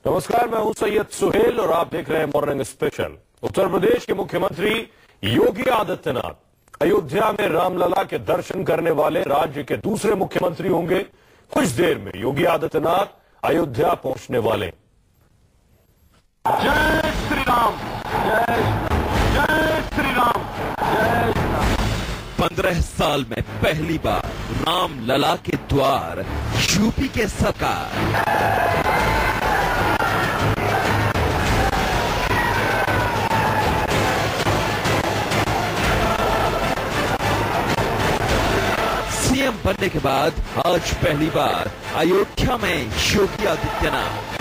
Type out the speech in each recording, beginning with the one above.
नमस्कार, मैं हूं सैयद सुहेल और आप देख रहे हैं मॉर्निंग स्पेशल। उत्तर प्रदेश के मुख्यमंत्री योगी आदित्यनाथ अयोध्या में रामलला के दर्शन करने वाले राज्य के दूसरे मुख्यमंत्री होंगे। कुछ देर में योगी आदित्यनाथ अयोध्या पहुंचने वाले। जय श्री राम, जय श्री राम, जय श्री राम। 15 साल में पहली बार रामलला के द्वार यूपी के सरकार। सीएम बनने के बाद आज पहली बार अयोध्या में योगी आदित्यनाथ।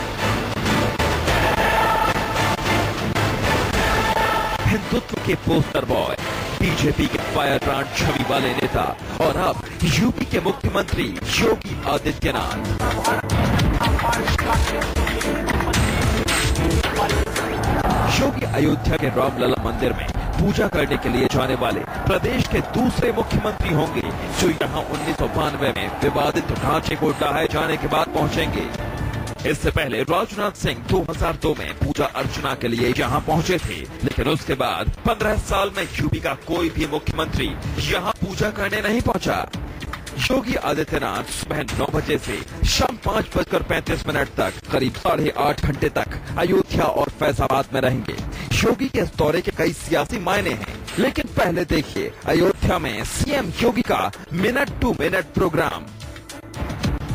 हिंदुत्व के पोस्टर बॉय, बीजेपी के फायर ब्रांड छवि वाले नेता और अब यूपी के मुख्यमंत्री योगी आदित्यनाथ। योगी अयोध्या के रामलला मंदिर में पूजा करने के लिए जाने वाले प्रदेश के दूसरे मुख्यमंत्री होंगे, जो यहां 1992 में विवादित ढांचे को ढहाए जाने के बाद पहुंचेंगे। इससे पहले राजनाथ सिंह 2002 में पूजा अर्चना के लिए यहां पहुंचे थे, लेकिन उसके बाद 15 साल में यूपी का कोई भी मुख्यमंत्री यहां पूजा करने नहीं पहुंचा। योगी आदित्यनाथ सुबह 9 बजे से शाम 5:35 तक करीब 8.5 घंटे तक अयोध्या और फैजाबाद में रहेंगे। योगी के इस दौरे के कई सियासी मायने हैं, लेकिन पहले देखिए अयोध्या में सीएम योगी का मिनट टू मिनट प्रोग्राम।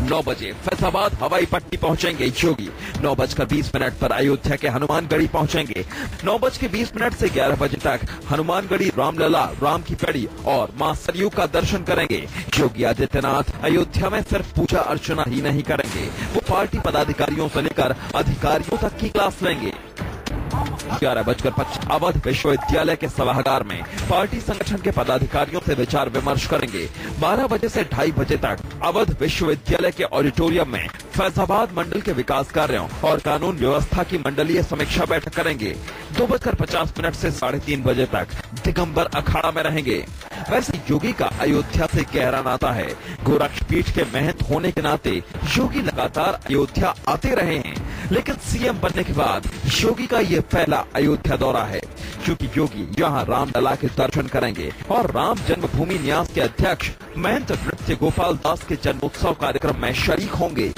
9 बजे फैजाबाद हवाई पट्टी पहुंचेंगे योगी। 9:20 पर अयोध्या के हनुमानगढ़ी पहुंचेंगे। 9:20 से 11 बजे तक हनुमानगढ़ी रामलला, राम की पेड़ी और मां सरयू का दर्शन करेंगे। योगी आदित्यनाथ अयोध्या में सिर्फ पूजा अर्चना ही नहीं करेंगे, वो पार्टी पदाधिकारियों से लेकर अधिकारियों तक की क्लास लेंगे। 11:25 अवध विश्वविद्यालय के सभागार में पार्टी संगठन के पदाधिकारियों से विचार विमर्श करेंगे। 12 बजे से 2:30 बजे तक अवध विश्वविद्यालय के ऑडिटोरियम में फैजाबाद मंडल के विकास कार्यों और कानून व्यवस्था की मंडलीय समीक्षा बैठक करेंगे। 2:50 से 3:30 बजे तक दिगंबर अखाड़ा में रहेंगे। वैसे योगी का अयोध्या से गहरा नाता है। गोरक्षपीठ के महंत होने के नाते योगी लगातार अयोध्या आते रहे हैं, लेकिन सीएम बनने के बाद योगी का ये पहला अयोध्या दौरा है, क्योंकि योगी यहाँ रामलला के दर्शन करेंगे और राम जन्मभूमि न्यास के अध्यक्ष महंत नृत्य गोपाल दास के जन्मोत्सव कार्यक्रम में शरीक होंगे।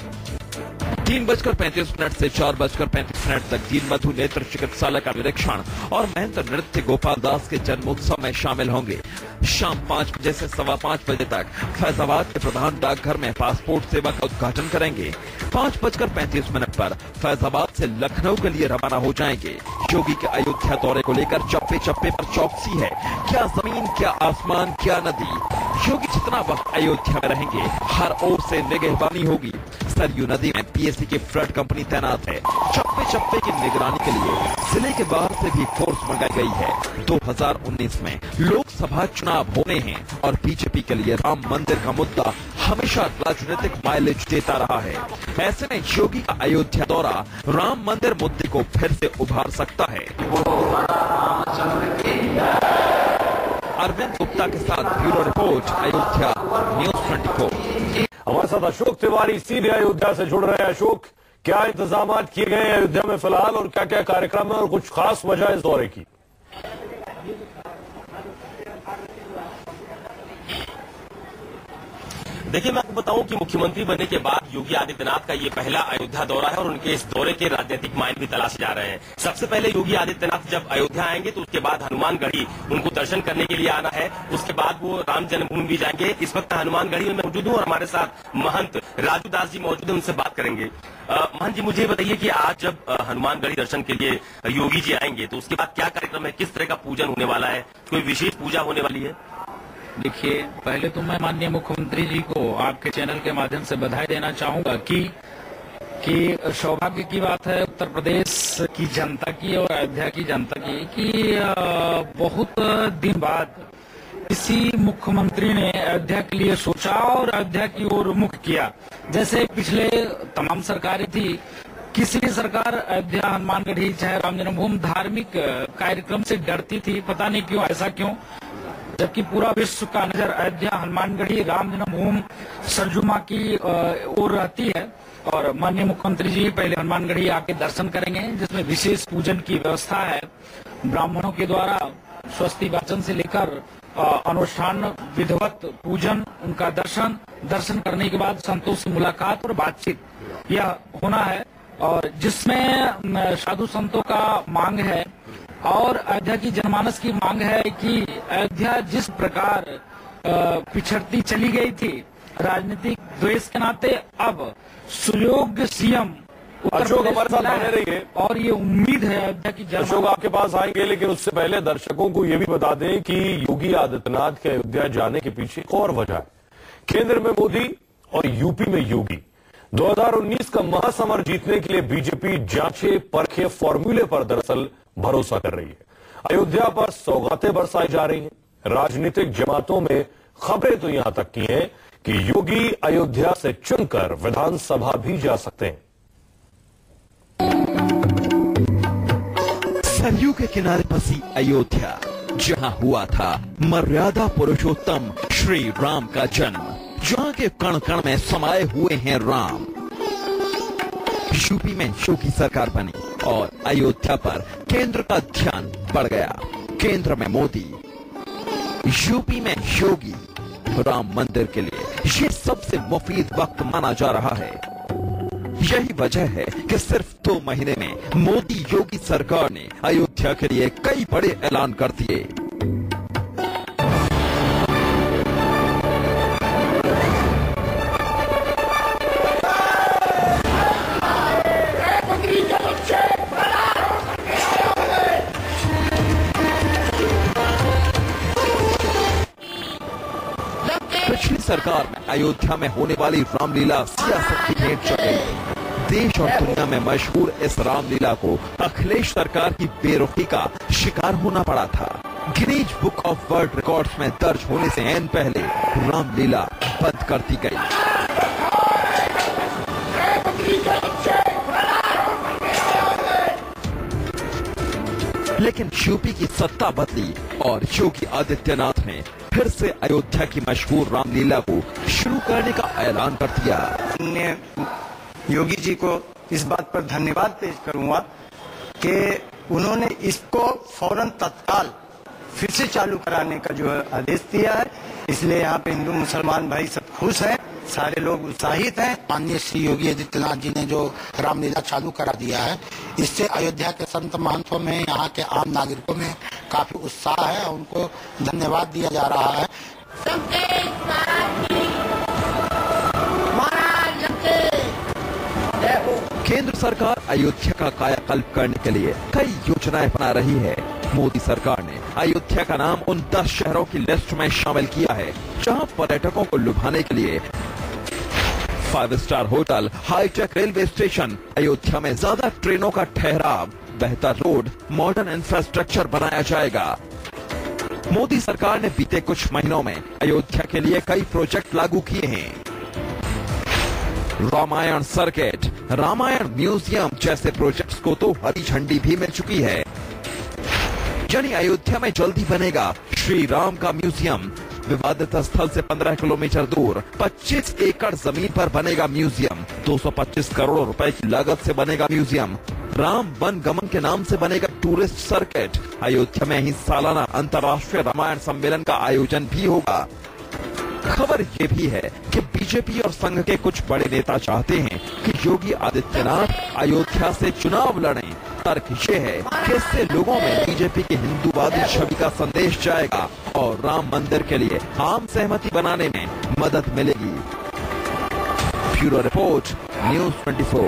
3:35 से 4:35 तक दीन मधु नेत्र चिकित्सालय का निरीक्षण और महंत नृत्य गोपाल दास के जन्मोत्सव में शामिल होंगे। शाम 5 बजे से 5:15 बजे तक फैजाबाद के प्रधान डाकघर में पासपोर्ट सेवा का उद्घाटन करेंगे। 5:35 पर फैजाबाद से लखनऊ के लिए रवाना हो जाएंगे। योगी के अयोध्या दौरे को लेकर चप्पे चप्पे पर चौकसी है। क्या जमीन, क्या आसमान, क्या नदी। योगी जितना वक्त अयोध्या में रहेंगे, हर ओर से निगहबानी होगी। सरयू नदी में पीएससी की फ्लड कंपनी तैनात है। चप्पे चप्पे की निगरानी के लिए जिले के बाहर से भी फोर्स मंगाई गई है। 2019 में लोकसभा चुनाव होने हैं और बीजेपी के लिए राम मंदिर का मुद्दा हमेशा राजनीतिक माइलेज देता रहा है। ऐसे में योगी का अयोध्या दौरा राम मंदिर मुद्दे को फिर से उभार सकता है। अरविंद गुप्ता के साथ ब्यूरो रिपोर्ट, अयोध्या न्यूज़ 24। हमारे साथ अशोक तिवारी सीधे अयोध्या से जुड़ रहे हैं। अशोक, क्या इंतजाम किए गए हैं अयोध्या में फिलहाल और क्या क्या कार्यक्रम है और कुछ खास वजह इस दौरे की? देखिए, मैं आपको बताऊं कि मुख्यमंत्री बनने के बाद योगी आदित्यनाथ का ये पहला अयोध्या दौरा है और उनके इस दौरे के राजनीतिक मायने भी तलाशे जा रहे हैं। सबसे पहले योगी आदित्यनाथ जब अयोध्या आएंगे तो उसके बाद हनुमानगढ़ी उनको दर्शन करने के लिए आना है। उसके बाद वो राम जन्मभूमि भी जाएंगे। इस वक्त हनुमानगढ़ी में मौजूद हूँ और हमारे साथ महंत राजू दास जी मौजूद है, उनसे बात करेंगे। महंत जी, मुझे बताइए कि आज जब हनुमानगढ़ी दर्शन के लिए योगी जी आएंगे तो उसके बाद क्या कार्यक्रम है, किस तरह का पूजन होने वाला है, कोई विशेष पूजा होने वाली है? देखिए, पहले तो मैं माननीय मुख्यमंत्री जी को आपके चैनल के माध्यम से बधाई देना चाहूंगा कि सौभाग्य की बात है उत्तर प्रदेश की जनता की और अयोध्या की जनता की कि बहुत दिन बाद किसी मुख्यमंत्री ने अयोध्या के लिए सोचा और अयोध्या की ओर मुख किया। जैसे पिछले तमाम सरकारें थी, किसी भी सरकार अयोध्या, हनुमानगढ़ी चाहे राम जन्मभूमि धार्मिक कार्यक्रम से डरती थी। पता नहीं क्यों, ऐसा क्यों, जबकि पूरा विश्व का नजर अयोध्या, हनुमानगढ़ी, राम जन्मभूमि, सरजू मां की ओर रहती है। और माननीय मुख्यमंत्री जी पहले हनुमानगढ़ी आके दर्शन करेंगे, जिसमें विशेष पूजन की व्यवस्था है। ब्राह्मणों के द्वारा स्वस्ति वाचन से लेकर अनुष्ठान विधिवत पूजन, उनका दर्शन करने के बाद संतों से मुलाकात और बातचीत यह होना है, और जिसमें साधु संतों का मांग है और अयोध्या की जनमानस की मांग है कि अयोध्या जिस प्रकार पिछड़ती चली गई थी राजनीतिक द्वेष के नाते, अब सुयोग्य सीएम अशोक हमारे साथ बने रहिए और ये उम्मीद है अयोध्या की जनता। अशोक आपके पास आएंगे, लेकिन उससे पहले दर्शकों को यह भी बता दें कि योगी आदित्यनाथ के अयोध्या जाने के पीछे एक और वजह है। केंद्र में मोदी और यूपी में योगी। 2019 का महासमर जीतने के लिए बीजेपी जांचे परखे फॉर्मूले पर दरअसल भरोसा कर रही है। अयोध्या पर सौगातें बरसाई जा रही हैं। राजनीतिक जमातों में खबरें तो यहां तक की हैं कि योगी अयोध्या से चुनकर विधानसभा भी जा सकते हैं। सरयू के किनारे बसी अयोध्या, जहां हुआ था मर्यादा पुरुषोत्तम श्री राम का जन्म, जहां के कण कण में समाये हुए हैं राम। यूपी में योगी सरकार बनी और अयोध्या पर केंद्र का ध्यान बढ़ गया। केंद्र में मोदी, यूपी में योगी। राम मंदिर के लिए ये सबसे मुफीद वक्त माना जा रहा है। यही वजह है कि सिर्फ 2 महीने में मोदी योगी सरकार ने अयोध्या के लिए कई बड़े ऐलान कर दिए। पिछली सरकार में अयोध्या में होने वाली रामलीला सियासत की भेंट चढ़ गई। देश और दुनिया में मशहूर इस रामलीला को अखिलेश सरकार की बेरुखी का शिकार होना पड़ा था। Guinness book of world records में दर्ज होने से ऐन पहले रामलीला बंद कर दी गई। लेकिन यूपी की सत्ता बदली और योगी आदित्यनाथ ने फिर से अयोध्या की मशहूर रामलीला को शुरू करने का ऐलान कर दिया। योगी जी को इस बात पर धन्यवाद पेश करूंगा कि उन्होंने इसको फौरन तत्काल फिर से चालू कराने का जो है आदेश दिया है। इसलिए यहाँ पे हिंदू मुसलमान भाई सब खुश हैं, सारे लोग उत्साहित हैं। माननीय श्री योगी आदित्यनाथ जी ने जो रामलीला चालू करा दिया है, इससे अयोध्या के संत महंतों में, यहाँ के आम नागरिकों में काफी उत्साह है। उनको धन्यवाद दिया जा रहा है। केंद्र सरकार अयोध्या का कायाकल्प करने के लिए कई योजनाएं बना रही है। मोदी सरकार ने अयोध्या का नाम उन 10 शहरों की लिस्ट में शामिल किया है जहां पर्यटकों को लुभाने के लिए 5 star hotel, high tech railway station, Ayodhya में ज्यादा ट्रेनों का ठहराव, बेहतर रोड, मॉडर्न इंफ्रास्ट्रक्चर बनाया जाएगा। मोदी सरकार ने बीते कुछ महीनों में अयोध्या के लिए कई प्रोजेक्ट लागू किए हैं। रामायण सर्किट, रामायण म्यूजियम जैसे प्रोजेक्ट्स को तो हरी झंडी भी मिल चुकी है। यानी अयोध्या में जल्दी बनेगा श्री राम का म्यूजियम। विवादित स्थल से 15 किलोमीटर दूर 25 एकड़ जमीन पर बनेगा म्यूजियम। 225 करोड़ रुपए की लागत से बनेगा म्यूजियम। राम वन गमन के नाम से बनेगा टूरिस्ट सर्किट। अयोध्या में ही सालाना अंतर्राष्ट्रीय रामायण सम्मेलन का आयोजन भी होगा। खबर ये भी है कि बीजेपी और संघ के कुछ बड़े नेता चाहते हैं कि योगी आदित्यनाथ अयोध्या से चुनाव लड़ें। तर्क ये है कि इससे लोगों में बीजेपी की हिंदूवादी छवि का संदेश जाएगा और राम मंदिर के लिए आम सहमति बनाने में मदद मिलेगी। Bureau report, news 24।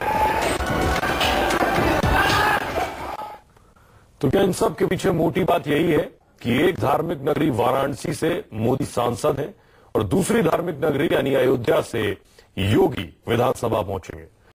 तो क्या इन सब के पीछे मोटी बात यही है कि एक धार्मिक नगरी वाराणसी से मोदी सांसद हैं और दूसरी धार्मिक नगरी यानी अयोध्या से योगी विधानसभा पहुंचेंगे।